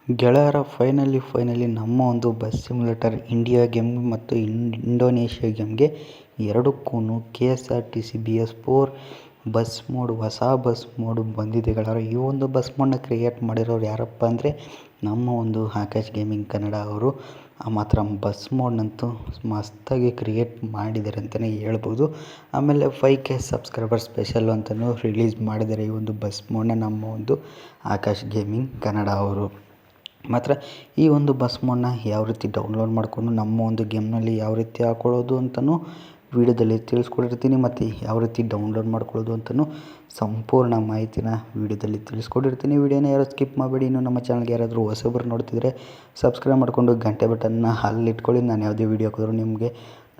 ಗೆಳೆಯರ ಫೈನಲಿ ನಮ್ಮ ಒಂದು ಬಸ್ ಸಿಮ್ಯುಲೇಟರ್ ಇಂಡಿಯಾ ಗೇಮ್ ಮತ್ತು ಇಂಡೋನೇಷ್ಯಾ ಗೇಮ್ಗೆ ಎರಡಕ್ಕೂ KSRTC BS4 ಬಸ್ ಮೋಡ್ ಹೊಸ ಬಸ್ ಮೋಡ್ ಬಂದಿದೆ ಗೆಳೆಯರ. ಈ ಒಂದು ಬಸ್ ಮೋಡನ್ನ ಕ್ರಿಯೇಟ್ ಮಾಡಿರೋರು ಯಾರಪ್ಪ ಅಂದರೆ ನಮ್ಮ ಒಂದು ಆಕಾಶ್ ಗೇಮಿಂಗ್ ಕನ್ನಡ ಅವರು. ಮಾತ್ರ ಬಸ್ ಮೋಡ್ನಂತೂ ಮಸ್ತಾಗಿ ಕ್ರಿಯೇಟ್ ಮಾಡಿದ್ದಾರೆ ಅಂತಲೇ ಹೇಳ್ಬೋದು. ಆಮೇಲೆ 5K ಸಬ್ಸ್ಕ್ರೈಬರ್ ಸ್ಪೆಷಲ್ ಅಂತಲೂ ರಿಲೀಸ್ ಮಾಡಿದ್ದಾರೆ ಈ ಒಂದು ಬಸ್ ಮೋಡನ್ನ ನಮ್ಮ ಒಂದು ಆಕಾಶ್ ಗೇಮಿಂಗ್ ಕನ್ನಡ ಅವರು. ಮಾತ್ರ ಈ ಒಂದು ಬಸ್ ಮೋಡನ್ನ ಯಾವ ರೀತಿ ಡೌನ್ಲೋಡ್ ಮಾಡಿಕೊಂಡು ನಮ್ಮ ಒಂದು ಗೇಮ್ನಲ್ಲಿ ಯಾವ ರೀತಿ ಹಾಕೊಳ್ಳೋದು ಅಂತಲೂ ವೀಡಿಯೋದಲ್ಲಿ ತಿಳಿಸ್ಕೊಟ್ಟಿರ್ತೀನಿ. ಮತ್ತು ಯಾವ ರೀತಿ ಡೌನ್ಲೋಡ್ ಮಾಡ್ಕೊಳ್ಳೋದು ಅಂತಲೂ ಸಂಪೂರ್ಣ ಮಾಹಿತಿನ ವೀಡಿಯೋದಲ್ಲಿ ತಿಳಿಸ್ಕೊಟ್ಟಿರ್ತೀನಿ. ವೀಡಿಯೋನ ಯಾರು ಸ್ಕಿಪ್ ಮಾಡಬೇಡಿ. ಇನ್ನು ನಮ್ಮ ಚಾನಲ್ಗೆ ಯಾರಾದರೂ ಹೊಸಬರು ನೋಡ್ತಿದ್ರೆ ಸಬ್ಸ್ಕ್ರೈಬ್ ಮಾಡಿಕೊಂಡು ಗಂಟೆ ಬಟನ್ನ ಅಲ್ಲಿಟ್ಕೊಳ್ಳಿ. ನಾನು ಯಾವುದೇ ವೀಡಿಯೋ ಹಾಕಿದ್ರು ನಿಮಗೆ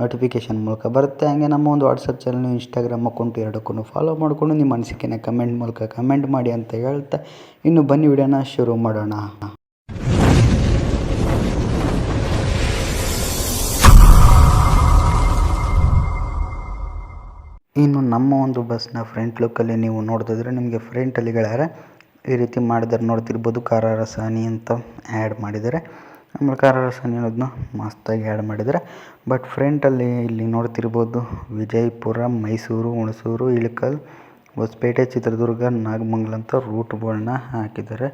ನೋಟಿಫಿಕೇಷನ್ ಮೂಲಕ ಬರುತ್ತೆ. ಹಾಗೆ ನಮ್ಮ ಒಂದು ವಾಟ್ಸಪ್ ಚಾನಲ್, ಇನ್ಸ್ಟಾಗ್ರಾಮ್ ಅಕೌಂಟ್ ಎರಡಕ್ಕೂ ಫಾಲೋ ಮಾಡಿಕೊಂಡು ನಿಮ್ಮ ಅನಿಸಿಕೆನ ಕಮೆಂಟ್ ಮೂಲಕ ಕಮೆಂಟ್ ಮಾಡಿ ಅಂತ ಹೇಳ್ತಾ ಇನ್ನು ಬನ್ನಿ ವಿಡಿಯೋನ ಶುರು ಮಾಡೋಣ. ಇನ್ನು ನಮ್ಮ ಒಂದು ಬಸ್ನ ಫ್ರಂಟ್ ಲುಕ್ಕಲ್ಲಿ ನೀವು ನೋಡ್ತಿದ್ರೆ ನಿಮಗೆ ಫ್ರಂಟಲ್ಲಿ ಗೆಳೆಯರೆ ಈ ರೀತಿ ಮಾಡಿದ್ದಾರೆ ನೋಡ್ತಿರ್ಬೋದು. ಕಾರಾರಸಾನಿ ಅಂತ ಆ್ಯಡ್ ಮಾಡಿದ್ದಾರೆ. ಆಮೇಲೆ ಕಾರಾರಸಾನಿ ಅನ್ನೋದನ್ನ ಮಸ್ತಾಗಿ ಆ್ಯಡ್ ಮಾಡಿದ್ದಾರೆ. ಬಟ್ ಫ್ರಂಟಲ್ಲಿ ಇಲ್ಲಿ ನೋಡ್ತಿರ್ಬೋದು ವಿಜಯಪುರ, ಮೈಸೂರು, ಹುಣಸೂರು, ಇಳಕಲ್, ಹೊಸಪೇಟೆ, ಚಿತ್ರದುರ್ಗ, ನಾಗಮಂಗಲ ಅಂತ ರೂಟ್ ಬೋರ್ಡ್ನ ಹಾಕಿದ್ದಾರೆ.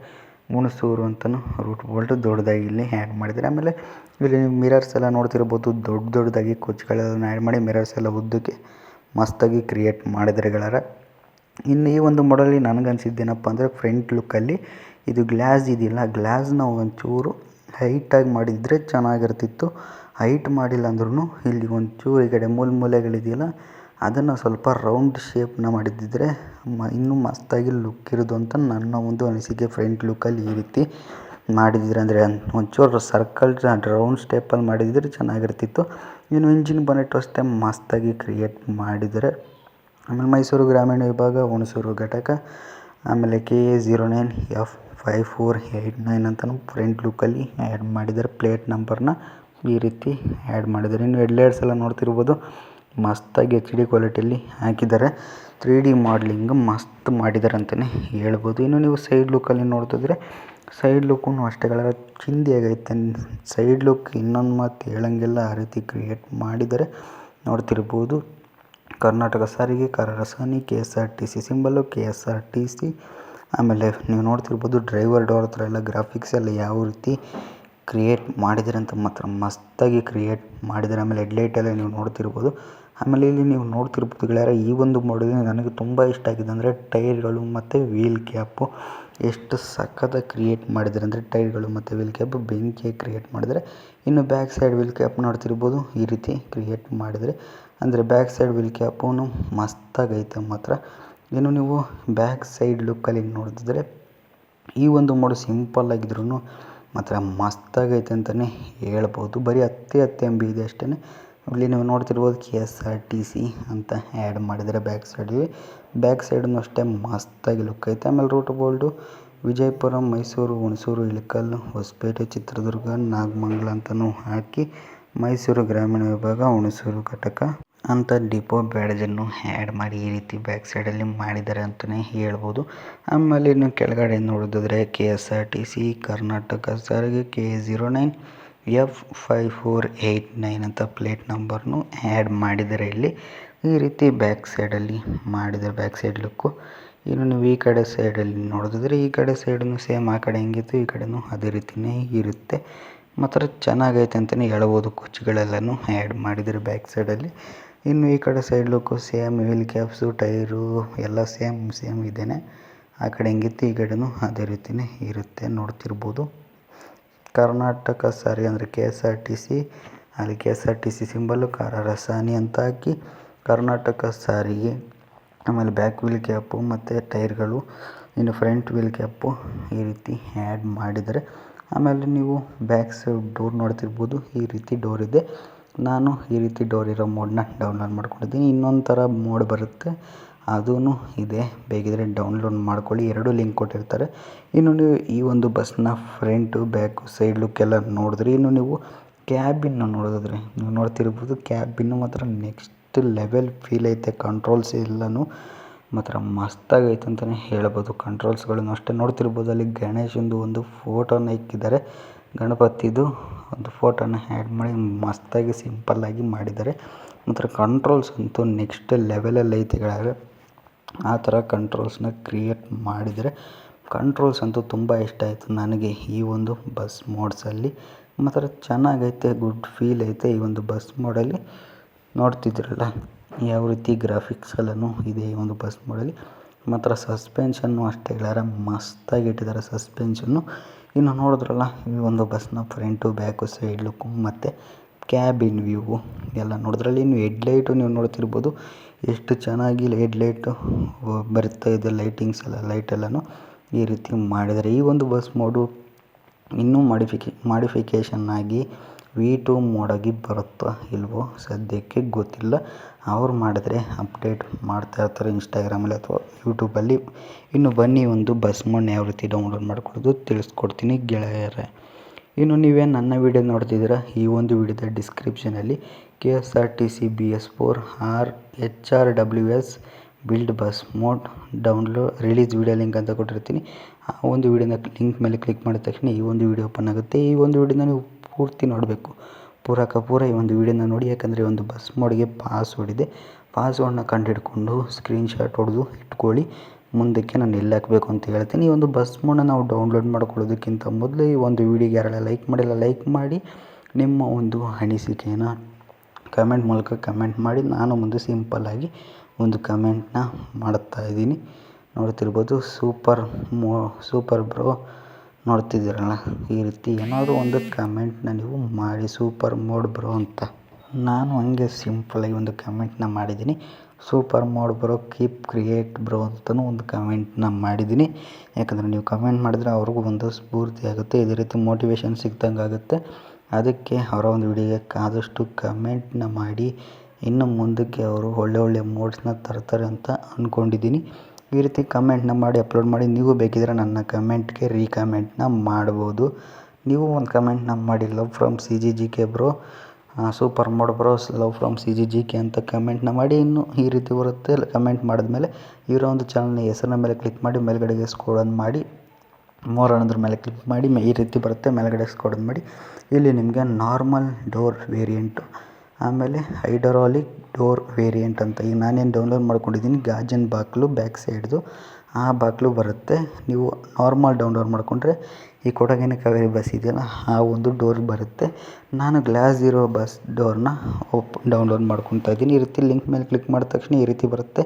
ಹುಣಸೂರು ಅಂತಲೂ ರೂಟ್ ಬೋರ್ಡ್ ದೊಡ್ಡದಾಗಿ ಇಲ್ಲಿ ಆ್ಯಡ್ ಮಾಡಿದ್ದಾರೆ. ಆಮೇಲೆ ಇಲ್ಲಿ ಮಿರರ್ಸ್ ಎಲ್ಲ ನೋಡ್ತಿರ್ಬೋದು, ದೊಡ್ಡದಾಗಿ ಕುಚ್ಚುಗಳೆಲ್ಲ ಆ್ಯಡ್ ಮಾಡಿ ಮಿರರ್ಸ್ ಎಲ್ಲ ಉದ್ದಕ್ಕೆ ಮಸ್ತಾಗಿ ಕ್ರಿಯೇಟ್ ಮಾಡಿದರೆ ಗೆಳೆಯರೆ. ಇನ್ನು ಈ ಒಂದು ಮಾಡಲಲ್ಲಿ ನನಗನ್ಸಿದ್ದೇನಪ್ಪ ಅಂದರೆ ಫ್ರಂಟ್ ಲುಕ್ಕಲ್ಲಿ ಇದು ಗ್ಲಾಸ್ ಇದೆಯಲ್ಲ, ಗ್ಲಾಸ್ನ ಒಂಚೂರು ಹೈಟಾಗಿ ಮಾಡಿದರೆ ಚೆನ್ನಾಗಿರ್ತಿತ್ತು. ಹೈಟ್ ಮಾಡಿಲ್ಲ ಅಂದ್ರೂ ಇಲ್ಲಿ ಒಂಚೂರು ಈ ಕಡೆ ಮೂಲೆಗಳಿದೆಯಲ್ಲ ಅದನ್ನು ಸ್ವಲ್ಪ ರೌಂಡ್ ಶೇಪ್ನ ಮಾಡಿದ್ದಿದ್ರೆ ಇನ್ನೂ ಮಸ್ತಾಗಿ ಲುಕ್ ಇರೋದು ಅಂತ ನನ್ನ ಒಂದು ಅನಿಸಿಕೆ. ಫ್ರಂಟ್ ಲುಕ್ಕಲ್ಲಿ ಈ ರೀತಿ ಮಾಡಿದ್ರೆ ಅಂದರೆ ಒಂಚೂರು ಸರ್ಕಲ್ ರೌಂಡ್ ಸ್ಟೇಪಲ್ಲಿ ಮಾಡಿದರೆ ಚೆನ್ನಾಗಿರ್ತಿತ್ತು. ಇನ್ನು ಇಂಜಿನ್ ಬನೆಟ್ ಅಷ್ಟೇ ಮಸ್ತಾಗಿ ಕ್ರಿಯೇಟ್ ಮಾಡಿದರೆ. ಆಮೇಲೆ ಮೈಸೂರು ಗ್ರಾಮೀಣ ವಿಭಾಗ, ಹುಣಸೂರು ಘಟಕ, ಆಮೇಲೆ KA09F5489 ಅಂತಲೂ ಫ್ರಂಟ್ ಲುಕ್ಕಲ್ಲಿ ಆ್ಯಡ್ ಮಾಡಿದ್ದಾರೆ. ಪ್ಲೇಟ್ ನಂಬರ್ನ ಈ ರೀತಿ ಆ್ಯಡ್ ಮಾಡಿದ್ದಾರೆ. ಇನ್ನು ಹೆಡ್ಲೈಟ್ಸ್ ಎಲ್ಲ ನೋಡ್ತಿರ್ಬೋದು ಮಸ್ತಾಗಿ HD ಕ್ವಾಲಿಟಿಯಲ್ಲಿ ಹಾಕಿದ್ದಾರೆ. 3D ಮಾಡಲಿಂಗ್ ಮಸ್ತ್ ಮಾಡಿದ್ದಾರೆ ಅಂತಲೇ ಹೇಳ್ಬೋದು. ಇನ್ನು ನೀವು ಸೈಡ್ ಲುಕ್ಕಲ್ಲಿ ನೋಡ್ತಿದ್ರೆ ಸೈಡ್ ಲುಕ್ಕೂ ಅಷ್ಟೇ ಚಿಂದಿಯಾಗೈತೆ. ಸೈಡ್ ಲುಕ್ ಇನ್ನೊಂದು ಮಾತು ಹೇಳಂಗಿಲ್ಲ, ಆ ರೀತಿ ಕ್ರಿಯೇಟ್ ಮಾಡಿದ್ದಾರೆ. ನೋಡ್ತಿರ್ಬೋದು ಕರ್ನಾಟಕ ಸಾರಿಗೆ, ಕಾರಾರಸಾನಿ, KSRTC ಸಿಂಬಲ್ಲು, KSRTC. ಆಮೇಲೆ ನೀವು ನೋಡ್ತಿರ್ಬೋದು ಡ್ರೈವರ್ ಡೋರ್ ಹತ್ರ ಎಲ್ಲ ಗ್ರಾಫಿಕ್ಸ್ ಎಲ್ಲ ಯಾವ ರೀತಿ ಕ್ರಿಯೇಟ್ ಮಾಡಿದ್ದಾರೆ ಅಂತ ಮಾತ್ರ ಮಸ್ತಾಗಿ ಕ್ರಿಯೇಟ್ ಮಾಡಿದ್ದಾರೆ. ಆಮೇಲೆ ಹೆಡ್ಲೈಟ್ ಎಲ್ಲ ನೀವು ನೋಡ್ತಿರ್ಬೋದು. ಆಮೇಲೆ ಇಲ್ಲಿ ನೀವು ನೋಡ್ತಿರ್ಬೋದು ಗೆಳೆಯರೆ, ಈ ಒಂದು ಮಾಡಲ್ ನನಗೆ ತುಂಬ ಇಷ್ಟ ಆಗಿದೆ ಅಂದರೆ ಟೈರ್ಗಳು ಮತ್ತು ವೀಲ್ ಕ್ಯಾಪು ಎಷ್ಟು ಸಖತ್ತಾಗಿ ಕ್ರಿಯೇಟ್ ಮಾಡಿದ್ದಾರೆ ಅಂದರೆ ಟೈರ್ಗಳು ಮತ್ತು ವೀಲ್ ಕ್ಯಾಪ್ ಬೆಂಕಿಯಾಗಿ ಕ್ರಿಯೇಟ್ ಮಾಡಿದರೆ. ಇನ್ನು ಬ್ಯಾಕ್ ಸೈಡ್ ವೀಲ್ ಕ್ಯಾಪ್ ನೋಡ್ತಿರ್ಬೋದು ಈ ರೀತಿ ಕ್ರಿಯೇಟ್ ಮಾಡಿದರೆ ಅಂದರೆ ಬ್ಯಾಕ್ ಸೈಡ್ ವೀಲ್ ಕ್ಯಾಪು ಮಸ್ತಾಗೈತೆ ಮಾತ್ರ. ಇನ್ನು ನೀವು ಬ್ಯಾಕ್ ಸೈಡ್ ಲುಕ್ಕಲ್ಲಿ ನೋಡ್ತಿದ್ರೆ ಈ ಒಂದು ಮೋಡ್ ಸಿಂಪಲ್ ಆಗಿದ್ರೂ ಮಾತ್ರ ಮಸ್ತಾಗೈತೆ ಅಂತಲೇ ಹೇಳ್ಬೋದು. ಬರೀ 10 MB ಇದೆ ಅಷ್ಟೇ. ಇಲ್ಲಿ ನೀವು ನೋಡ್ತಿರ್ಬೋದು KSRTC ಅಂತ ಆ್ಯಡ್ ಮಾಡಿದರೆ ಬ್ಯಾಕ್ ಸೈಡನ್ನು ಅಷ್ಟೇ ಮಸ್ತಾಗಿ ಲುಕ್ ಐತೆ. ಆಮೇಲೆ ರೂಟ್ ಬೋಲ್ಡು ವಿಜಯಪುರ, ಮೈಸೂರು, ಹುಣಸೂರು, ಇಳಕಲ್, ಹೊಸಪೇಟೆ, ಚಿತ್ರದುರ್ಗ, ನಾಗಮಂಗಲ ಅಂತಲೂ ಹಾಕಿ ಮೈಸೂರು ಗ್ರಾಮೀಣ ವಿಭಾಗ, ಹುಣಸೂರು ಘಟಕ ಅಂತ ಡಿಪೋ ಬ್ಯಾಡಜನ್ನು ಆ್ಯಡ್ ಮಾಡಿ ಈ ರೀತಿ ಬ್ಯಾಕ್ ಸೈಡಲ್ಲಿ ಮಾಡಿದ್ದಾರೆ ಅಂತಲೇ ಹೇಳ್ಬೋದು. ಆಮೇಲೆ ಇನ್ನು ಕೆಳಗಡೆ ನೋಡಿದ್ರೆ KSRTC ಕರ್ನಾಟಕ ಸಾರಿಗೆ KA09F5489 ಅಂತ ಪ್ಲೇಟ್ ನಂಬರ್ನು ಆ್ಯಡ್ ಮಾಡಿದ್ದಾರೆ. ಇಲ್ಲಿ ಈ ರೀತಿ ಬ್ಯಾಕ್ ಸೈಡಲ್ಲಿ ಮಾಡಿದ್ದಾರೆ ಬ್ಯಾಕ್ ಸೈಡ್ ಲುಕ್ಕು. ಇನ್ನು ನೀವು ಈ ಕಡೆ ಸೈಡಲ್ಲಿ ನೋಡಿದ್ರೆ ಈ ಕಡೆ ಸೈಡನ್ನು ಸೇಮ್ ಆ ಕಡೆ ಹೆಂಗಿತ್ತು ಈ ಕಡೆನೂ ಅದೇ ರೀತಿಯೇ ಇರುತ್ತೆ. ಮಾತ್ರ ಚೆನ್ನಾಗೈತೆ ಅಂತಲೇ ಹೇಳ್ಬೋದು. ಕುಚ್ಚುಗಳೆಲ್ಲನೂ ಆ್ಯಡ್ ಮಾಡಿದ್ದಾರೆ ಬ್ಯಾಕ್ ಸೈಡಲ್ಲಿ. ಇನ್ನು ಈ ಕಡೆ side look same wheel caps tyre ಎಲ್ಲ ಸೇಮ್ ಇದೇನೆ. ಆ ಕಡೆ ಹೆಂಗಿತ್ತು ಈ ಕಡೆನೂ ಅದೇ ರೀತಿಯೇ ಇರುತ್ತೆ. ನೋಡ್ತಿರ್ಬೋದು ಕರ್ನಾಟಕ ಸಾರಿಗೆ ಅಂದರೆ KSRTC, ಅಲ್ಲಿ KSRTC ಸಿಂಬಲ್ಲು ಕಾರಾರಸಾನಿ ಅಂತ ಹಾಕಿ ಕರ್ನಾಟಕ ಸಾರಿಗೆ. ಆಮೇಲೆ ಬ್ಯಾಕ್ ವೀಲ್ ಕ್ಯಾಪು ಮತ್ತು ಟೈರ್ಗಳು, ಇನ್ನು ಫ್ರಂಟ್ ವೀಲ್ ಕ್ಯಾಪು ಈ ರೀತಿ ಆ್ಯಡ್ ಮಾಡಿದ್ದಾರೆ. ಆಮೇಲೆ ನೀವು ಬ್ಯಾಕ್ ಸೈಡ್ ಡೋರ್ ನೋಡ್ತಿರ್ಬೋದು ಈ ರೀತಿ ಡೋರ್ ಇದೆ. ನಾನು ಈ ರೀತಿ ಡೋರ್ ಇರೋ ಮೋಡನ್ನ ಡೌನ್ಲೋಡ್ ಮಾಡ್ಕೊಂಡಿದ್ದೀನಿ. ಇನ್ನೊಂದು ಥರ ಮೋಡ್ ಬರುತ್ತೆ ಅದೂ ಇದೆ, ಬೇಕಿದ್ರೆ ಡೌನ್ಲೋಡ್ ಮಾಡ್ಕೊಳ್ಳಿ. 2 ಲಿಂಕ್ ಕೊಟ್ಟಿರ್ತಾರೆ. ಇನ್ನು ನೀವು ಈ ಒಂದು ಬಸ್ನ ಫ್ರಂಟು ಬ್ಯಾಕು ಸೈಡ್ ಲುಕ್ ಎಲ್ಲ ನೋಡಿದ್ರೆ ಇನ್ನು ನೀವು ಕ್ಯಾಬಿನ್ನು ನೋಡಿದ್ರೆ ನೀವು ನೋಡ್ತಿರ್ಬೋದು ಕ್ಯಾಬಿನ್ನು ಮಾತ್ರ ನೆಕ್ಸ್ಟ್ ಲೆವೆಲ್ ಫೀಲ್ ಐತೆ. ಕಂಟ್ರೋಲ್ಸ್ ಎಲ್ಲನೂ ಮಾತ್ರ ಮಸ್ತಾಗೈತೆ ಅಂತಲೇ ಹೇಳ್ಬೋದು. ಕಂಟ್ರೋಲ್ಸ್ಗಳನ್ನು ಅಷ್ಟೇ ನೋಡ್ತಿರ್ಬೋದು. ಅಲ್ಲಿ ಗಣೇಶಂದು ಒಂದು ಫೋಟೋನ ಇಕ್ಕಿದ್ದಾರೆ, ಗಣಪತಿದು ಒಂದು ಫೋಟೋನ ಆ್ಯಡ್ ಮಾಡಿ ಮಸ್ತಾಗಿ ಸಿಂಪಲ್ಲಾಗಿ ಮಾಡಿದ್ದಾರೆ. ಮಾತ್ರ ಕಂಟ್ರೋಲ್ಸ್ ಅಂತೂ ನೆಕ್ಸ್ಟ್ ಲೆವೆಲಲ್ಲಿ ಐತೆ ಗೆಳೆಯರೆ. ಆ ಥರ ಕಂಟ್ರೋಲ್ಸ್ನ ಕ್ರಿಯೇಟ್ ಮಾಡಿದರೆ ಕಂಟ್ರೋಲ್ಸ್ ಅಂತೂ ತುಂಬ ಇಷ್ಟ ಆಯಿತು ನನಗೆ ಈ ಒಂದು ಬಸ್ ಮೋಡ್ಸಲ್ಲಿ. ಮಾತ್ರ ಚೆನ್ನಾಗೈತೆ, ಗುಡ್ ಫೀಲ್ ಐತೆ ಈ ಒಂದು ಬಸ್ ಮೋಡಲ್ಲಿ. ನೋಡ್ತಿದ್ರಲ್ಲ ಯಾವ ರೀತಿ ಗ್ರಾಫಿಕ್ಸ್ ಎಲ್ಲನೂ ಇದೆ ಈ ಒಂದು ಬಸ್ ಮೋಡಲ್ಲಿ. ಮಾತ್ರ ಸಸ್ಪೆನ್ಷನ್ನು ಅಷ್ಟೇ ಗೆಳೆಯರೆ, ಮಸ್ತಾಗಿ ಇಟ್ಟಿದ್ದಾರೆ ಸಸ್ಪೆನ್ಷನ್ನು. ಇನ್ನು ನೋಡಿದ್ರಲ್ಲ ಈ ಒಂದು ಬಸ್ನ ಫ್ರಂಟು ಬ್ಯಾಕು ಸೈಡ್ ಲುಕ್ಕು ಮತ್ತು ಕ್ಯಾಬಿನ್ ವ್ಯೂ ಎಲ್ಲ ನೋಡಿದ್ರಲ್ಲಿ. ಇನ್ನು ಹೆಡ್ಲೈಟು ನೀವು ನೋಡ್ತಿರ್ಬೋದು ಎಷ್ಟು ಚೆನ್ನಾಗಿ ಹೆಡ್ಲೈಟು ಬರ್ತಾ ಇದೆ, ಲೈಟಿಂಗ್ಸ್ ಎಲ್ಲ ಲೈಟೆಲ್ಲನೂ ಈ ರೀತಿ ಮಾಡಿದ್ದಾರೆ. ಈ ಒಂದು ಬಸ್ ಮೋಡು ಇನ್ನೂ ಮಾಡಿಫಿಕೇಷನ್ ಆಗಿ V2 ಮೋಡಾಗಿ ಬರುತ್ತಾ ಇಲ್ವೋ ಸದ್ಯಕ್ಕೆ ಗೊತ್ತಿಲ್ಲ. ಅವ್ರು ಮಾಡಿದ್ರೆ ಅಪ್ಡೇಟ್ ಮಾಡ್ತಾ ಇರ್ತಾರೆ ಇನ್ಸ್ಟಾಗ್ರಾಮಲ್ಲಿ ಅಥವಾ ಯೂಟ್ಯೂಬಲ್ಲಿ. ಇನ್ನು ಬನ್ನಿ ಒಂದು ಬಸ್ ಮೋಡ್ನ ಯಾವ ರೀತಿ ಡೌನ್ಲೋಡ್ ಮಾಡ್ಕೊಳ್ಳೋದು ತಿಳಿಸ್ಕೊಡ್ತೀನಿ ಗೆಳೆಯರೆ. ಇನ್ನು ನೀವೇ ನನ್ನ ವೀಡಿಯೋ ನೋಡ್ತಿದ್ದೀರಾ, ಈ ಒಂದು ವೀಡಿಯೋದ ಡಿಸ್ಕ್ರಿಪ್ಷನಲ್ಲಿ KSRTC BS4 HRWS build bus mode download release video link ಅಂತ ಕೊಟ್ಟಿರ್ತೀನಿ. ಆ ಒಂದು ವೀಡಿಯೋನ ಲಿಂಕ್ ಮೇಲೆ ಕ್ಲಿಕ್ ಮಾಡಿದ ತಕ್ಷಣ ಈ ಒಂದು ವೀಡಿಯೋ ಓಪನ್ ಆಗುತ್ತೆ. ಈ ಒಂದು ವೀಡಿಯೋನ ನೀವು ಪೂರ್ತಿ ನೋಡಬೇಕು, ಪೂರ ಈ ಒಂದು ವೀಡಿಯೋನ ನೋಡಿ. ಯಾಕಂದರೆ ಈ ಒಂದು ಬಸ್ ಮೋಡ್ಗೆ ಪಾಸ್ವರ್ಡ್ ಇದೆ, ಪಾಸ್ವರ್ಡ್ನ ಕಂಡುಹಿಡ್ಕೊಂಡು ಸ್ಕ್ರೀನ್ಶಾಟ್ ಹೊಡೆದು ಇಟ್ಕೊಳ್ಳಿ. ಮುಂದಕ್ಕೆ ನಾನು ಎಲ್ಲಿ ಹಾಕಬೇಕು ಅಂತ ಹೇಳ್ತೀನಿ. ಈ ಒಂದು ಬಸ್ ಮೋಡನ್ನ ನಾವು ಡೌನ್ಲೋಡ್ ಮಾಡ್ಕೊಳ್ಳೋದಕ್ಕಿಂತ ಮೊದಲು ಈ ಒಂದು ವೀಡಿಯೋಗೆ ಯಾರೆಲ್ಲ ಲೈಕ್ ಮಾಡಿಲ್ಲ ಲೈಕ್ ಮಾಡಿ, ನಿಮ್ಮ ಒಂದು ಅನಿಸಿಕೆಯನ್ನು ಕಮೆಂಟ್ ಮೂಲಕ ಕಮೆಂಟ್ ಮಾಡಿ. ನಾನು ಮುಂದೆ ಸಿಂಪಲ್ಲಾಗಿ ಒಂದು ಕಮೆಂಟ್ನ ಮಾಡ್ತಾಯಿದ್ದೀನಿ. ನೋಡ್ತಿರ್ಬೋದು ಸೂಪರ್ ಬ್ರೋ, ನೋಡ್ತಿದ್ದೀರಲ್ಲ ಈ ರೀತಿ ಏನಾದರೂ ಒಂದು ಕಮೆಂಟ್ನ ನೀವು ಮಾಡಿ ಸೂಪರ್ ಮೋಡ್ ಬ್ರೋ ಅಂತ. ನಾನು ಹಂಗೆ ಸಿಂಪಲ್ಲಾಗಿ ಒಂದು ಕಮೆಂಟ್ನ ಮಾಡಿದ್ದೀನಿ, super mode bro keep create bro ಅಂತಲೂ ಒಂದು ಕಮೆಂಟ್ನ ಮಾಡಿದ್ದೀನಿ. ಯಾಕಂದರೆ ನೀವು ಕಮೆಂಟ್ ಮಾಡಿದ್ರೆ ಅವ್ರಿಗೂ ಒಂದು ಸ್ಫೂರ್ತಿ ಆಗುತ್ತೆ, ಇದೇ ರೀತಿ ಮೋಟಿವೇಶನ್ ಸಿಕ್ದಂಗೆ ಆಗುತ್ತೆ. ಅದಕ್ಕೆ ಅವರ ಒಂದು ವಿಡಿಯೋಗೆ ಆದಷ್ಟು ಕಮೆಂಟ್ನ ಮಾಡಿ, ಇನ್ನು ಮುಂದಕ್ಕೆ ಅವರು ಒಳ್ಳೆ ಮೋಡ್ಸ್ನ ತರ್ತಾರೆ ಅಂತ ಅಂದ್ಕೊಂಡಿದ್ದೀನಿ. ಈ ರೀತಿ ಕಮೆಂಟ್ನ ಮಾಡಿ ಅಪ್ಲೋಡ್ ಮಾಡಿ. ನೀವು ಬೇಕಿದ್ರೆ ನನ್ನ ಕಮೆಂಟ್ಗೆ ರೀಕಮೆಂಟ್ನ ಮಾಡ್ಬೋದು. ನೀವು ಒಂದು ಕಮೆಂಟ್ನ ಮಾಡಿ, love from CGGK bro, super mode bro, love from CGGK ಅಂತ ಕಮೆಂಟ್ನ ಮಾಡಿ. ಇನ್ನು ಈ ರೀತಿ ಬರುತ್ತೆ. ಕಮೆಂಟ್ ಮಾಡಿದ್ಮೇಲೆ ಇವರ ಒಂದು ಚಾನಲ್ನ ಹೆಸರಿನ ಮೇಲೆ ಕ್ಲಿಕ್ ಮಾಡಿ, ಮೇಲ್ಗಡೆಗೆ ಸ್ಕ್ರೋಲ್ ಮಾಡಿ, ಮೋರ್ ಅನ್ನೋದ್ರ ಮೇಲೆ ಕ್ಲಿಕ್ ಮಾಡಿ, ಈ ರೀತಿ ಬರುತ್ತೆ. ಮೇಲ್ಗಡೆ ಸ್ಕ್ರೋಲ್ ಮಾಡಿ, ಇಲ್ಲಿ ನಿಮಗೆ ನಾರ್ಮಲ್ ಡೋರ್ ವೇರಿಯಂಟು, ಆಮೇಲೆ ಹೈಡ್ರಾಲಿಕ್ ಡೋರ್ ವೇರಿಯಂಟ್ ಅಂತ. ಈಗ ನಾನೇನು ಡೌನ್ಲೋಡ್ ಮಾಡ್ಕೊಂಡಿದ್ದೀನಿ ಗಾಜಿನ ಬಾಗಿಲು ಬ್ಯಾಕ್ ಸೈಡ್ದು ಆ ಬಾಗಿಲು ಬರುತ್ತೆ. ನೀವು ನಾರ್ಮಲ್ ಡೌನ್ಲೋಡ್ ಮಾಡಿಕೊಂಡ್ರೆ ಈ ಕೊಡಗಿನ ಕಾವೇರಿ ಬಸ್ ಇದೆಯಲ್ಲ ಆ ಒಂದು ಡೋರ್ ಬರುತ್ತೆ. ನಾನು ಗ್ಲಾಸ್ ಇರೋ ಬಸ್ ಡೋರ್ನ ಡೌನ್ಲೋಡ್ ಮಾಡ್ಕೊತಾ ಇದ್ದೀನಿ. ಈ ರೀತಿ ಲಿಂಕ್ ಮೇಲೆ ಕ್ಲಿಕ್ ಮಾಡಿದ ತಕ್ಷಣ ಈ ರೀತಿ ಬರುತ್ತೆ.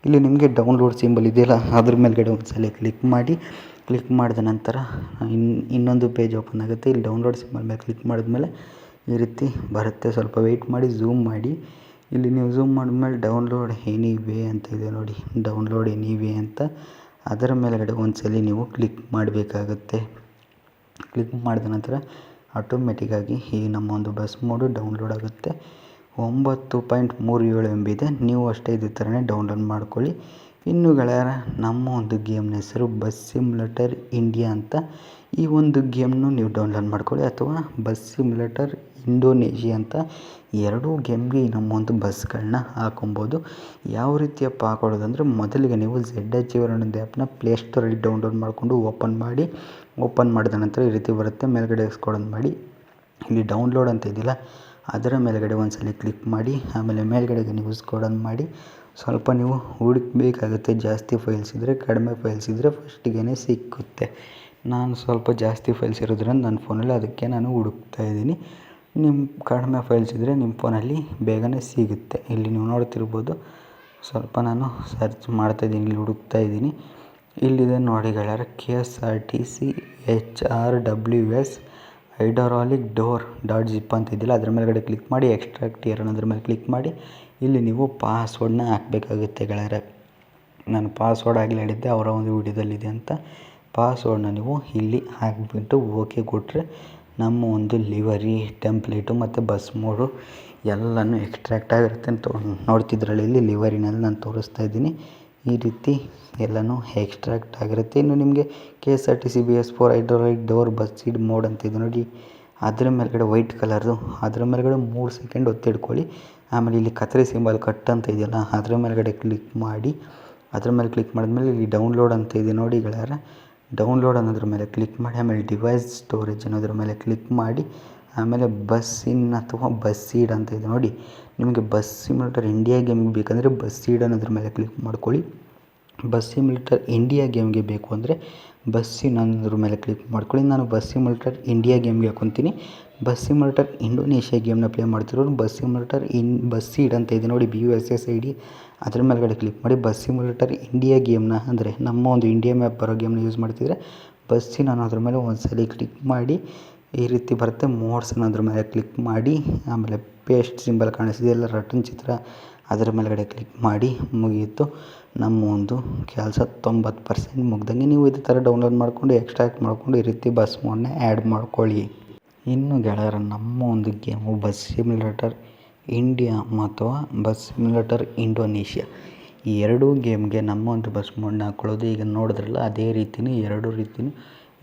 ಇಲ್ಲಿ ನಿಮಗೆ ಡೌನ್ಲೋಡ್ ಸಿಂಬಲ್ ಇದೆಯಲ್ಲ ಅದ್ರ ಮೇಲ್ಗಡೆ ಒಂದು ಸಲ ಕ್ಲಿಕ್ ಮಾಡಿ, ಕ್ಲಿಕ್ ಮಾಡಿದ ನಂತರ ಇನ್ನೊಂದು ಪೇಜ್ ಓಪನ್ ಆಗುತ್ತೆ. ಇಲ್ಲಿ ಡೌನ್ಲೋಡ್ ಸಿಂಬಲ್ ಮೇಲೆ ಕ್ಲಿಕ್ ಮಾಡಿದ್ಮೇಲೆ ಈ ರೀತಿ ಬರುತ್ತೆ. ಸ್ವಲ್ಪ ವೆಯ್ಟ್ ಮಾಡಿ, ಝೂಮ್ ಮಾಡಿ. ಇಲ್ಲಿ ನೀವು ಝೂಮ್ ಮಾಡಿದ್ಮೇಲೆ ಡೌನ್ಲೋಡ್ ಎನಿವೇ ಅಂತ ಇದೆ ನೋಡಿ, ಡೌನ್ಲೋಡ್ ಎನಿವೇ ಅಂತ. ಅದರ ಮೇಲ್ಗಡೆ ಒಂದು ಸಲ ನೀವು ಕ್ಲಿಕ್ ಮಾಡಬೇಕಾಗುತ್ತೆ. ಕ್ಲಿಕ್ ಮಾಡಿದ ನಂತರ ಆಟೋಮೆಟಿಕ್ಕಾಗಿ ಈ ನಮ್ಮ ಒಂದು ಬಸ್ ಮೋಡು ಡೌನ್ಲೋಡ್ ಆಗುತ್ತೆ. 9.37 MB ಇದೆ. ನೀವು ಅಷ್ಟೇ ಇದೇ ಥರನೇ ಡೌನ್ಲೋಡ್ ಮಾಡ್ಕೊಳ್ಳಿ. ಇನ್ನು ಗೆಳೆಯರ, ನಮ್ಮ ಒಂದು ಗೇಮ್ನ ಹೆಸರು ಬಸ್ ಸಿಮ್ಯುಲೇಟರ್ ಇಂಡಿಯಾ ಅಂತ. ಈ ಒಂದು ಗೇಮ್ನು ನೀವು ಡೌನ್ಲೋಡ್ ಮಾಡ್ಕೊಳ್ಳಿ, ಅಥವಾ ಬಸ್ ಸಿಮ್ಯುಲೇಟರ್ ಇಂಡೋನೇಷಿಯಾ ಅಂತ. ಎರಡೂ ಗೇಮ್ಗೆ ನಮ್ಮ ಒಂದು ಬಸ್ಗಳನ್ನ ಹಾಕೊಬೋದು. ಯಾವ ರೀತಿಯಪ್ಪ ಹಾಕೊಳ್ಳೋದಂದರೆ, ಮೊದಲಿಗೆ ನೀವು ZHEver ಅನ್ನೋದು ಆ್ಯಪ್ನ ಪ್ಲೇಸ್ಟೋರಲ್ಲಿ ಡೌನ್ಲೋಡ್ ಮಾಡಿಕೊಂಡು ಓಪನ್ ಮಾಡಿದ ನಂತರ ಈ ರೀತಿ ಬರುತ್ತೆ. ಮೇಲ್ಗಡೆ ಸ್ಕ್ರೋಲ್ ಮಾಡಿ, ಇಲ್ಲಿ ಡೌನ್ಲೋಡ್ ಅಂತ ಇದೆಯಲ್ಲ ಅದರ ಮೇಲ್ಗಡೆ ಒಂದು ಸಲ ಕ್ಲಿಕ್ ಮಾಡಿ, ಆಮೇಲೆ ಮೇಲ್ಗಡೆಗೆ ನೀವು ಸ್ಕ್ರೋಲ್ ಮಾಡಿ ಸ್ವಲ್ಪ ನೀವು ಹುಡುಕಬೇಕಾಗುತ್ತೆ. ಜಾಸ್ತಿ ಫೈಲ್ಸ್ ಇದ್ದರೆ, ಕಡಿಮೆ ಫೈಲ್ಸ್ ಇದ್ದರೆ ಫಸ್ಟಿಗೆ ಸಿಕ್ಕುತ್ತೆ. ನಾನು ಸ್ವಲ್ಪ ಜಾಸ್ತಿ ಫೈಲ್ಸ್ ಇರೋದ್ರಿಂದ ನನ್ನ ಫೋನಲ್ಲಿ, ಅದಕ್ಕೆ ನಾನು ಹುಡುಕ್ತಾ ಇದ್ದೀನಿ. ನಿಮ್ಮ ಕಡಿಮೆ ಫೈಲ್ಸ್ ಇದ್ದರೆ ನಿಮ್ಮ ಫೋನಲ್ಲಿ ಬೇಗನೆ ಸಿಗುತ್ತೆ. ಇಲ್ಲಿ ನೀವು ನೋಡ್ತಿರ್ಬೋದು, ಸ್ವಲ್ಪ ನಾನು ಸರ್ಚ್ ಮಾಡ್ತಾಯಿದ್ದೀನಿ, ಇಲ್ಲಿ ಹುಡುಕ್ತಾ ಇದ್ದೀನಿ. ಇಲ್ಲಿದೆ ನೋಡಿ ಗೆಳೆಯರೆ, KSRTC HRWS hydraulic door .zip ಅಂತ ಇದೆಯಲ್ಲ ಅದ್ರ ಮೇಲ್ಗಡೆ ಕ್ಲಿಕ್ ಮಾಡಿ, ಎಕ್ಸ್ಟ್ರಾಕ್ಟ್ ಹಿಯರ್ ಅನ್ನೋದ್ರ ಮೇಲೆ ಕ್ಲಿಕ್ ಮಾಡಿ. ಇಲ್ಲಿ ನೀವು ಪಾಸ್ವರ್ಡ್ನ ಹಾಕಬೇಕಾಗುತ್ತೆ ಗೆಳೆಯರೆ. ನಾನು ಪಾಸ್ವರ್ಡ್ ಆಗಲಿ ಹೇಳಿದ್ದೆ, ಅವರ ಒಂದು ವಿಡಿಯೋದಲ್ಲಿದೆ ಅಂತ. ಪಾಸ್ವರ್ಡ್ನ ನೀವು ಇಲ್ಲಿ ಹಾಕಿಬಿಟ್ಟು ಓಕೆ ಕೊಟ್ಟರೆ ನಮ್ಮ ಒಂದು ಲಿವರಿ ಟೆಂಪ್ಲೇಟು ಮತ್ತು ಬಸ್ ಮೋಡು ಎಲ್ಲನೂ ಎಕ್ಸ್ಟ್ರಾಕ್ಟ್ ಆಗಿರುತ್ತೆ ಅಂತ ನೋಡ್ತಿದ್ರಲ್ಲಿ. ಇಲ್ಲಿ ಲಿವರಿನಲ್ಲಿ ನಾನು ತೋರಿಸ್ತಾ ಇದ್ದೀನಿ. ಈ ರೀತಿ ಎಲ್ಲನೂ ಎಕ್ಸ್ಟ್ರಾಕ್ಟ್ ಆಗಿರುತ್ತೆ. ಇನ್ನು ನಿಮಗೆ KSRTC BS4 hydraulic door bus seed mode ಅಂತ ಇದೆ ನೋಡಿ, ಅದರ ಮೇಲ್ಗಡೆ ವೈಟ್ ಕಲರ್ದು, ಅದರ ಮೇಲ್ಗಡೆ 3 ಸೆಕೆಂಡ್ ಒತ್ತಿಡ್ಕೊಳ್ಳಿ. ಆಮೇಲೆ ಇಲ್ಲಿ ಕತ್ರಿ ಸಿಂಬಲ್ ಕಟ್ ಅಂತ ಇದೆಯಲ್ಲ ಅದರ ಮೇಲ್ಗಡೆ ಕ್ಲಿಕ್ ಮಾಡಿ, ಅದ್ರ ಮೇಲೆ ಕ್ಲಿಕ್ ಮಾಡಿದ್ಮೇಲೆ ಇಲ್ಲಿ ಡೌನ್ಲೋಡ್ ಅಂತ ಇದೆ ನೋಡಿ ಗೆಳೆಯರೆ. ಡೌನ್ಲೋಡ್ ಅನ್ನೋದ್ರ ಮೇಲೆ ಕ್ಲಿಕ್ ಮಾಡಿ ಆಮೇಲೆ ಡಿವೈಸ್ ಸ್ಟೋರೇಜ್ ಅನ್ನೋದ್ರ ಮೇಲೆ ಕ್ಲಿಕ್ ಮಾಡಿ ಆಮೇಲೆ ಬಸ್ ಇನ್ ಅಥವಾ ಬಸ್ ಸೀಡ್ ಅಂತ ಇದೆ ನೋಡಿ. ನಿಮಗೆ ಬಸ್ ಸಿಮ್ಯುಲೇಟರ್ ಇಂಡಿಯಾ ಗೇಮಿಗೆ ಬೇಕಂದರೆ ಬಸ್ ಸೀಡ್ ಅನ್ನೋದ್ರ ಮೇಲೆ ಕ್ಲಿಕ್ ಮಾಡ್ಕೊಳ್ಳಿ. ಬಸ್ ಸಿಮ್ಯುಲೇಟರ್ ಇಂಡಿಯಾ ಗೇಮ್ಗೆ ಬೇಕು ಅಂದರೆ ಬಸ್ ಇನ್ ಅನ್ನೋದ್ರ ಮೇಲೆ ಕ್ಲಿಕ್ ಮಾಡ್ಕೊಳ್ಳಿ. ನಾನು ಬಸ್ ಸಿಮ್ಯುಲೇಟರ್ ಇಂಡಿಯಾ ಗೇಮ್ಗೆ ಹಾಕೊತೀನಿ. ಬಸ್ ಸಿಮ್ಯುಲೇಟರ್ ಇಂಡೋನೇಷ್ಯಾ ಗೇಮ್ನ ಪ್ಲೇ ಮಾಡ್ತಿರೋರು ಬಸ್ ಸಿಮ್ಯುಲೇಟರ್ ಬಸ್ ಸೀಡ್ ಅಂತ ಇದೆ ನೋಡಿ, BUSSID ಅದ್ರ ಮೇಲ್ಗಡೆ ಕ್ಲಿಕ್ ಮಾಡಿ ಬಸ್ ಸಿಮ್ಯುಲೇಟರ್ ಇಂಡಿಯಾ ಗೇಮ್ನ ಅಂದರೆ ನಮ್ಮ ಒಂದು ಇಂಡಿಯಾ ಮ್ಯಾಪ್ ಬರೋ ಗೇಮ್ನ ಯೂಸ್ ಮಾಡ್ತಿದ್ರೆ ಬಸ್ ಇನ್ ಅನ್ನೋದ್ರ ಮೇಲೆ ಒಂದ್ಸಲಿ ಕ್ಲಿಕ್ ಮಾಡಿ ಈ ರೀತಿ ಬರುತ್ತೆ. ಮೋಡ್ಸ್ ಅನ್ನೋದ್ರ ಮೇಲೆ ಕ್ಲಿಕ್ ಮಾಡಿ ಆಮೇಲೆ ಪೇಸ್ಟ್ ಸಿಂಬಲ್ ಕಾಣಿಸ್ತಿದೆ ಎಲ್ಲ ರಟನ್ ಚಿತ್ರ ಅದರ ಮೇಲ್ಗಡೆ ಕ್ಲಿಕ್ ಮಾಡಿ ಮುಗಿಯಿತು ನಮ್ಮ ಒಂದು ಕೆಲಸ 90% ಮುಗ್ದಂಗೆ. ನೀವು ಇದೇ ಥರ ಡೌನ್ಲೋಡ್ ಮಾಡಿಕೊಂಡು ಎಕ್ಸ್ಟ್ರಾಕ್ಟ್ ಮಾಡಿಕೊಂಡು ಈ ರೀತಿ ಬಸ್ ಮೋಡ್ನ ಆ್ಯಡ್ ಮಾಡ್ಕೊಳ್ಳಿ. ಇನ್ನು ಗೆಳೆಯರ ನಮ್ಮ ಒಂದು ಗೇಮು ಬಸ್ ಸಿಮ್ಯುಲೇಟರ್ ಇಂಡಿಯಾ ಅಥವಾ ಬಸ್ ಸಿಮ್ಯುಲೇಟರ್ ಇಂಡೋನೇಷ್ಯಾ ಈ ಎರಡೂ ಗೇಮ್ಗೆ ನಮ್ಮ ಒಂದು ಬಸ್ ಮೋಡ್ನ ಹಾಕ್ಕೊಳ್ಳೋದು. ಈಗ ನೋಡಿದ್ರಲ್ಲ ಅದೇ ರೀತಿಯೇ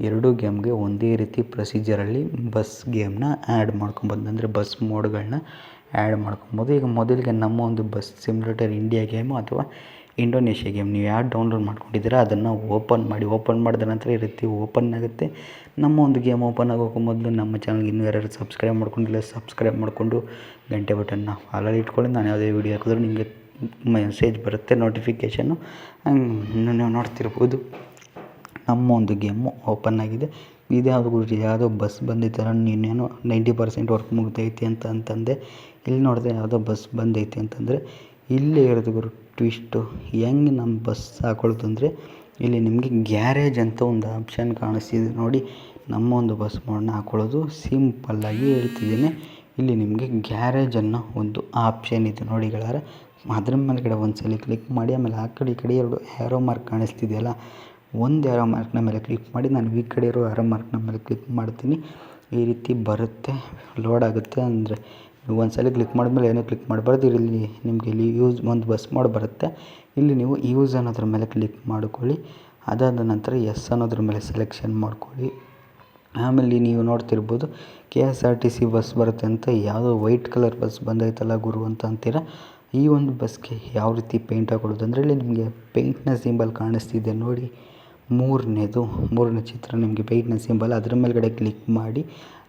ಎರಡೂ ಗೇಮ್ಗೆ ಒಂದೇ ರೀತಿ ಪ್ರೊಸೀಜರಲ್ಲಿ ಬಸ್ ಗೇಮ್ನ ಆ್ಯಡ್ ಮಾಡ್ಕೊಬೋದು, ಅಂದರೆ ಬಸ್ ಮೋಡ್ಗಳನ್ನ ಆ್ಯಡ್ ಮಾಡ್ಕೊಬೋದು. ಈಗ ಮೊದಲಿಗೆ ನಮ್ಮ ಒಂದು ಬಸ್ ಸಿಮ್ಯುಲೇಟರ್ ಇಂಡಿಯಾ ಗೇಮು ಅಥವಾ ಇಂಡೋನೇಷ್ಯಾ ಗೇಮ್ ನೀವು ಯಾರು ಡೌನ್ಲೋಡ್ ಮಾಡ್ಕೊಂಡಿದ್ದೀರಾ ಅದನ್ನು ಓಪನ್ ಮಾಡಿದ ನಂತರ ಈ ರೀತಿ ಓಪನ್ ಆಗುತ್ತೆ. ನಮ್ಮ ಒಂದು ಗೇಮ್ ಓಪನ್ ಆಗೋಕ್ಕೂ ಮೊದಲು ನಮ್ಮ ಚಾನಲ್ಗೆ ಇನ್ನೂ ಯಾರು ಸಬ್ಸ್ಕ್ರೈಬ್ ಮಾಡ್ಕೊಂಡಿಲ್ಲ ಸಬ್ಸ್ಕ್ರೈಬ್ ಮಾಡಿಕೊಂಡು ಗಂಟೆ ಬಟನ್ನ ಆಲಲ್ಲಿ ಇಟ್ಕೊಳ್ಳಿ. ನಾನು ಯಾವುದೇ ವೀಡಿಯೋ ಹಾಕಿದ್ರೂ ನಿಮಗೆ ಮೆಸೇಜ್ ಬರುತ್ತೆ ನೋಟಿಫಿಕೇಷನ್ನು. ನೀವು ನೋಡ್ತಿರ್ಬೋದು ನಮ್ಮ ಒಂದು ಗೇಮು ಓಪನ್ ಆಗಿದೆ. ಯಾವುದೋ ಬಸ್ ಬಂದೈತಲ್ಲ, ಇನ್ನೇನೋ 90% ವರ್ಕ್ ಮುಗ್ದೈತಿ ಅಂತಂದೆ. ಇಲ್ಲಿ ನೋಡಿದ್ರೆ ಯಾವುದೋ ಬಸ್ ಬಂದೈತಿ ಅಂತಂದರೆ ಇಲ್ಲೇ ಇರೋದು ಗುರು ಟ್ವಿಸ್ಟು. ಹೆಂಗೆ ನಮ್ಮ ಬಸ್ ಹಾಕೊಳ್ಳೋದು ಅಂದರೆ ಇಲ್ಲಿ ನಿಮಗೆ ಗ್ಯಾರೇಜ್ ಅಂತ ಒಂದು ಆಪ್ಷನ್ ಕಾಣಿಸ್ತಿದೆ ನೋಡಿ. ನಮ್ಮ ಒಂದು ಬಸ್ ಮೋಡ್ನ ಹಾಕೊಳ್ಳೋದು ಸಿಂಪಲ್ಲಾಗಿ ಹೇಳ್ತಿದ್ದೀನಿ. ಇಲ್ಲಿ ನಿಮಗೆ ಗ್ಯಾರೇಜ್ ಅನ್ನೋ ಒಂದು ಆಪ್ಷನ್ ಇದೆ ನೋಡಿ ಗೆಳೆಯರೆ. ಅದ್ರ ಮೇಲ್ಗಡೆ ಒಂದ್ಸಲಿ ಕ್ಲಿಕ್ ಮಾಡಿ ಆಮೇಲೆ ಆ ಕಡೆ ಈ ಕಡೆ 2 ಆ್ಯರೋ ಮಾರ್ಕ್ ಕಾಣಿಸ್ತಿದೆಯಲ್ಲ, ಒಂದು ಆ್ಯರೋ ಮಾರ್ಕ್ನ ಮೇಲೆ ಕ್ಲಿಕ್ ಮಾಡಿ ನಾನು ಈ ಕಡೆ ಇರೋ ಆ್ಯರೋ ಮಾರ್ಕ್ನ ಮೇಲೆ ಕ್ಲಿಕ್ ಮಾಡ್ತೀನಿ. ಈ ರೀತಿ ಬರುತ್ತೆ, ಲೋಡ್ ಆಗುತ್ತೆ. ಅಂದರೆ ನೀವು ಒಂದ್ಸಲ ಕ್ಲಿಕ್ ಮಾಡಿದ್ಮೇಲೆ ಏನೋ ಕ್ಲಿಕ್ ಮಾಡಬಾರ್ದು. ಇಲ್ಲಿ ನಿಮಗೆ ಇಲ್ಲಿ ಒಂದು ಬಸ್ ಮೋಡ್ ಬರುತ್ತೆ. ಇಲ್ಲಿ ನೀವು ಯೂಸ್ ಅನ್ನೋದ್ರ ಮೇಲೆ ಕ್ಲಿಕ್ ಮಾಡ್ಕೊಳ್ಳಿ. ಅದಾದ ನಂತರ ಎಸ್ ಅನ್ನೋದ್ರ ಮೇಲೆ ಸೆಲೆಕ್ಷನ್ ಮಾಡ್ಕೊಳ್ಳಿ. ಆಮೇಲೆ ನೀವು ನೋಡ್ತಿರ್ಬೋದು KSRTC ಬಸ್ ಬರುತ್ತೆ ಅಂತ. ಯಾವುದೋ ವೈಟ್ ಕಲರ್ ಬಸ್ ಬಂದೈತಲ್ಲ ಗುರು ಅಂತ ಅಂತೀರ. ಈ ಒಂದು ಬಸ್ಗೆ ಯಾವ ರೀತಿ ಪೇಂಟ್ ಹಾಕೊಳ್ಳೋದು ಅಂದರೆ ಇಲ್ಲಿ ನಿಮಗೆ ಪೇಂಟ್ನ ಸಿಂಬಲ್ ಕಾಣಿಸ್ತಿದೆ ನೋಡಿ, ಮೂರನೇ ಚಿತ್ರ ನಿಮಗೆ ಪೇಂಟ್ನ ಸಿಂಬಲ್ ಅದ್ರ ಮೇಲ್ಗಡೆ ಕ್ಲಿಕ್ ಮಾಡಿ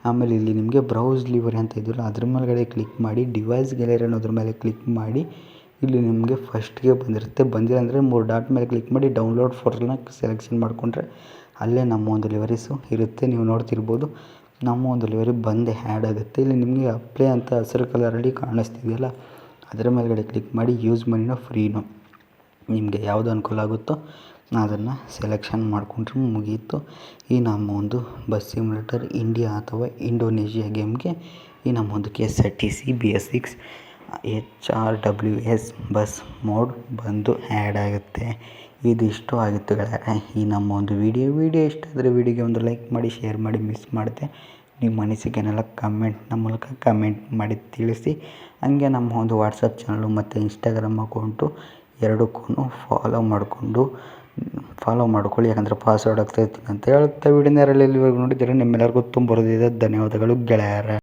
ಆಮೇಲೆ ಇಲ್ಲಿ ನಿಮಗೆ ಬ್ರೌಸ್ ಲಿವರ್ ಅಂತ ಇದೆಯಲ್ಲ ಅದ್ರ ಮೇಲ್ಗಡೆ ಕ್ಲಿಕ್ ಮಾಡಿ ಡಿವೈಸ್ ಗ್ಯಾಲರಿ ಅನ್ನೋದ್ರ ಮೇಲೆ ಕ್ಲಿಕ್ ಮಾಡಿ ಇಲ್ಲಿ ನಿಮಗೆ ಫಸ್ಟ್ಗೆ ಬಂದಿರುತ್ತೆ. ಬಂದಿಲ್ಲ ಅಂದರೆ 3 ಡಾಟ್ ಮೇಲೆ ಕ್ಲಿಕ್ ಮಾಡಿ ಡೌನ್ಲೋಡ್ ಫೋಲ್ಡರ್ನ ಸೆಲೆಕ್ಷನ್ ಮಾಡಿಕೊಂಡ್ರೆ ಅಲ್ಲೇ ನಮ್ಮ ಒಂದು ಲಿವರೀಸು ಇರುತ್ತೆ. ನೀವು ನೋಡ್ತಿರ್ಬೋದು ನಮ್ಮ ಒಂದು ಲಿವರಿ ಬಂದು ಆ್ಯಡ್ ಆಗುತ್ತೆ. ಇಲ್ಲಿ ನಿಮಗೆ ಅಪ್ಲೈ ಅಂತ ಹಸಿರು ಕಲರಲ್ಲಿ ಕಾಣಿಸ್ತಿದೆಯಲ್ಲ ಅದರ ಮೇಲ್ಗಡೆ ಕ್ಲಿಕ್ ಮಾಡಿ ಯೂಸ್ ಮನಿನೋ ಫ್ರೀನೋ ನಿಮಗೆ ಯಾವುದು ಅನುಕೂಲ ಆಗುತ್ತೋ ಅದನ್ನು ಸೆಲೆಕ್ಷನ್ ಮಾಡಿಕೊಂಡ್ರೆ ಮುಗೀತು. ಈ ನಮ್ಮ ಒಂದು ಬಸ್ ಸಿಮ್ಯುಲೇಟರ್ ಇಂಡಿಯಾ ಅಥವಾ ಇಂಡೋನೇಷ್ಯಾ ಗೇಮ್ಗೆ ಈ ನಮ್ಮ ಒಂದು KSRTC BS6 HRWS bus mode ಬಂದು ಆ್ಯಡ್ ಆಗುತ್ತೆ. ಇದಿಷ್ಟು ಆಗಿತ್ತು ಗೆಳೆಯರೆ ಈ ನಮ್ಮ ಒಂದು ವಿಡಿಯೋ ಇಷ್ಟ ಆದರೆ ವಿಡಿಯೋಗೆ ಒಂದು ಲೈಕ್ ಮಾಡಿ, ಶೇರ್ ಮಾಡಿ, ಮಿಸ್ ಮಾಡದೆ ನಿಮ್ಮ ಅನಿಸಿಕೆನೆಲ್ಲ ಕಮೆಂಟ್ನ ಮೂಲಕ ಕಮೆಂಟ್ ಮಾಡಿ ತಿಳಿಸಿ. ಹಂಗೆ ನಮ್ಮ ಒಂದು ವಾಟ್ಸಪ್ ಚಾನಲು ಮತ್ತು ಇನ್ಸ್ಟಾಗ್ರಾಮ್ ಅಕೌಂಟು ಎರಡಕ್ಕೂ ಫಾಲೋ ಮಾಡ್ಕೊಳ್ಳಿ. ಯಾಕಂದರೆ ಪಾಸ್ವರ್ಡ್ ಆಗ್ತಾಯಿರ್ತೀನಿ ಅಂತ ಹೇಳ್ತಾ ವಿಡಿಯೋನ ಇಲ್ಲಿವರೆಗೂ ನೋಡಿದ್ದೀರ ನಿಮ್ಮೆಲ್ಲರಿಗೂ ತುಂಬ ಧನ್ಯವಾದಗಳು ಗೆಳೆಯರ.